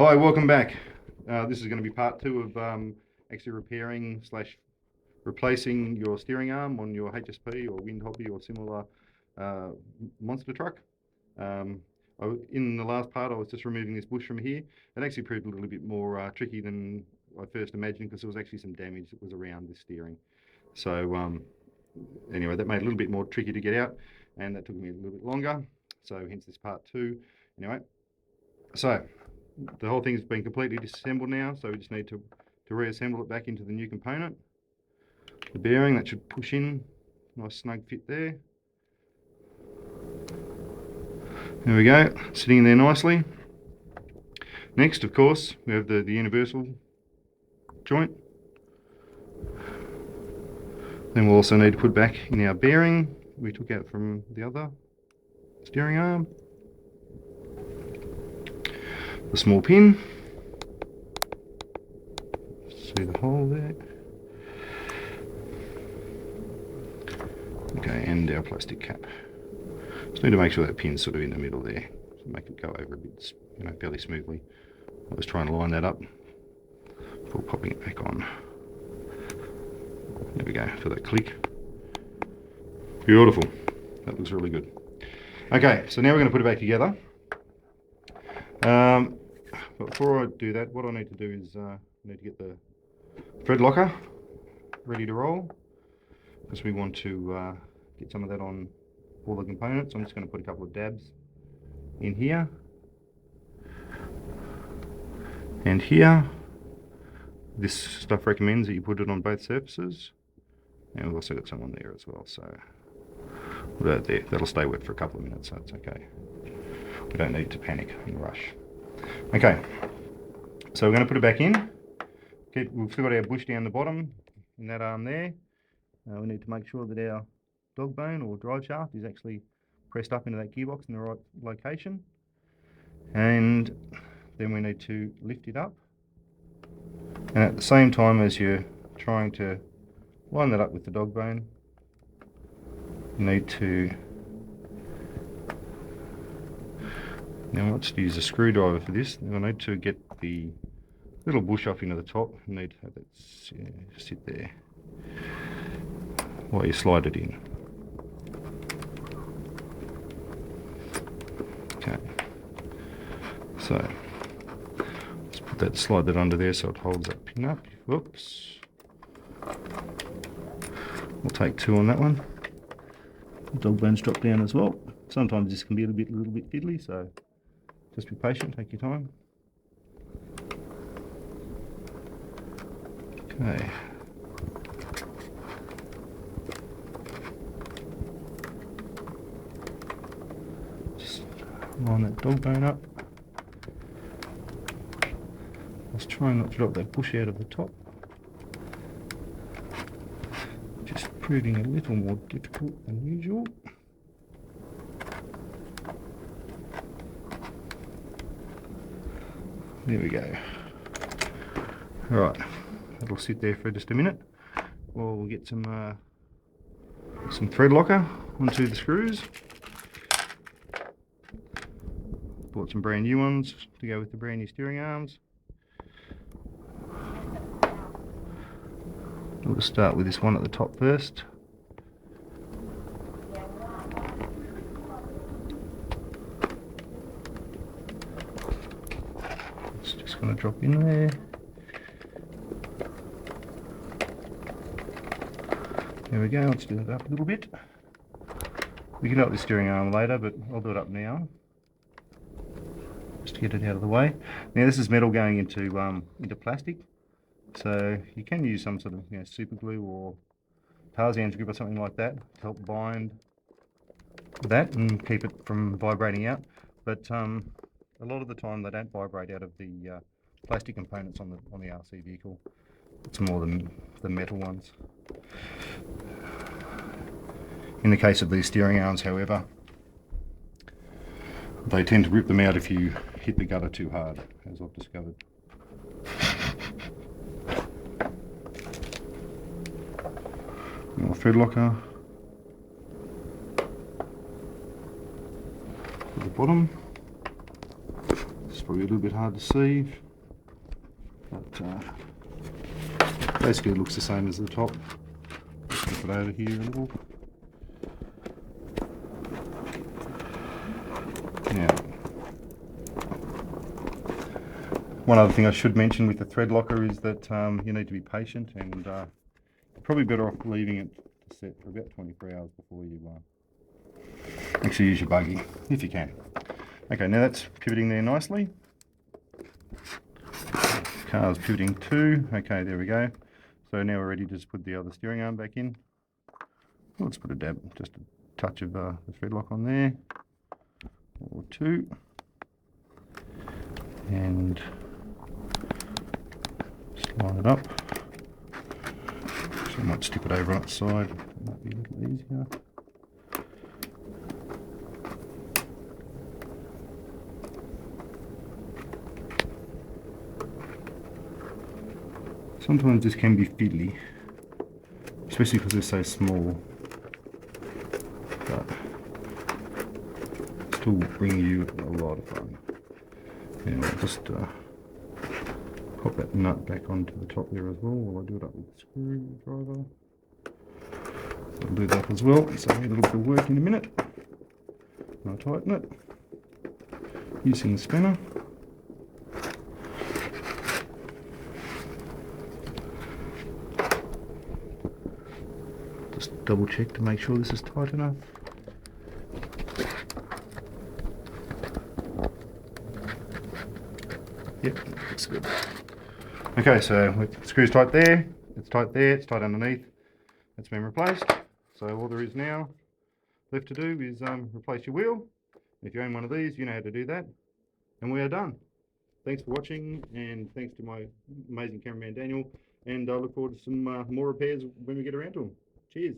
Hi, welcome back. This is going to be part 2 of actually repairing / replacing your steering arm on your HSP or Wind Hobby or similar monster truck. In the last part I was just removing this bush from here. It actually proved a little bit more tricky than I first imagined, because there was actually some damage that was around this steering. So anyway, that made it a little bit more tricky to get out, and that took me a little bit longer, so hence this part 2. Anyway, so the whole thing's been completely disassembled now, so we just need to reassemble it back into the new component. The bearing, that should push in, nice snug fit there. There we go, sitting in there nicely. Next, of course, we have the universal joint. Then we'll also need to put back in our bearing we took out from the other steering arm. The small pin. See the hole there. Okay, and our plastic cap. Just need to make sure that pin's sort of in the middle there, to make it go over a bit, fairly smoothly. I was trying to line that up before popping it back on. There we go, for that click. Beautiful. That looks really good. Okay, so now we're going to put it back together. But before I do that, what I need to do is I need to get the thread locker ready to roll, because we want to get some of that on all the components. I'm just going to put a couple of dabs in here and here. This stuff recommends that you put it on both surfaces, and we've also got some on there as well, so there, that'll stay wet for a couple of minutes, so it's okay. We don't need to panic and rush. Okay, so we're going to put it back in. Okay, we've still got our bush down the bottom in that arm there. We need to make sure that our dog bone or drive shaft is actually pressed up into that gearbox in the right location. And then we need to lift it up. And at the same time as you're trying to line that up with the dog bone, you need to, now let's use a screwdriver for this. I need to get the little bush off into the top. You need to have that sit there while you slide it in. Okay, so let's put that, slide that under there so it holds that pin up. Whoops. We'll take 2 on that one. The dog bones drop down as well. Sometimes this can be a little bit fiddly, so just be patient, take your time. Okay. Just line that dog bone up. Let's try not to drop that bush out of the top. Just proving a little more difficult than usual. There we go. Alright, that'll sit there for just a minute while we'll get some thread locker onto the screws. Bought some brand new ones to go with the brand new steering arms. We'll start with this one at the top first. It's just going to drop in there. There we go, let's do it up a little bit. We can help the steering arm later, but I'll do it up now, just to get it out of the way. Now this is metal going into plastic, so you can use some sort of super glue or Tarzan's grip or something like that to help bind that and keep it from vibrating out. But a lot of the time they don't vibrate out of the plastic components on the RC vehicle. It's more the metal ones. In the case of these steering arms, however, they tend to rip them out if you hit the gutter too hard, as I've discovered. More thread locker at the bottom. It's probably a little bit hard to see, but basically it looks the same as the top. Let's flip it over here a little. Now, one other thing I should mention with the thread locker is that you need to be patient, and you're probably better off leaving it to set for about 24 hours before you actually use your buggy, if you can. Okay, now that's pivoting there nicely. Car's pivoting too. Okay, there we go. So now we're ready to just put the other steering arm back in. Well, let's put a dab, just a touch of the thread lock on there, or two. And slide it up. So I might stick it over on its side. It might be a little easier. Sometimes this can be fiddly, especially because they're so small, but still bring you a lot of fun. And I'll just pop that nut back onto the top there as well while I do it up with the screwdriver. I'll do that as well, so I need a little bit of work in a minute. I'll tighten it using the spanner. Just double check to make sure this is tight enough. Yep, looks good. Okay, so with the screws tight there, it's tight underneath, it's been replaced. So all there is now left to do is replace your wheel. If you own one of these, you know how to do that. And we are done. Thanks for watching, and thanks to my amazing cameraman Daniel, and I look forward to some more repairs when we get around to them. Cheers.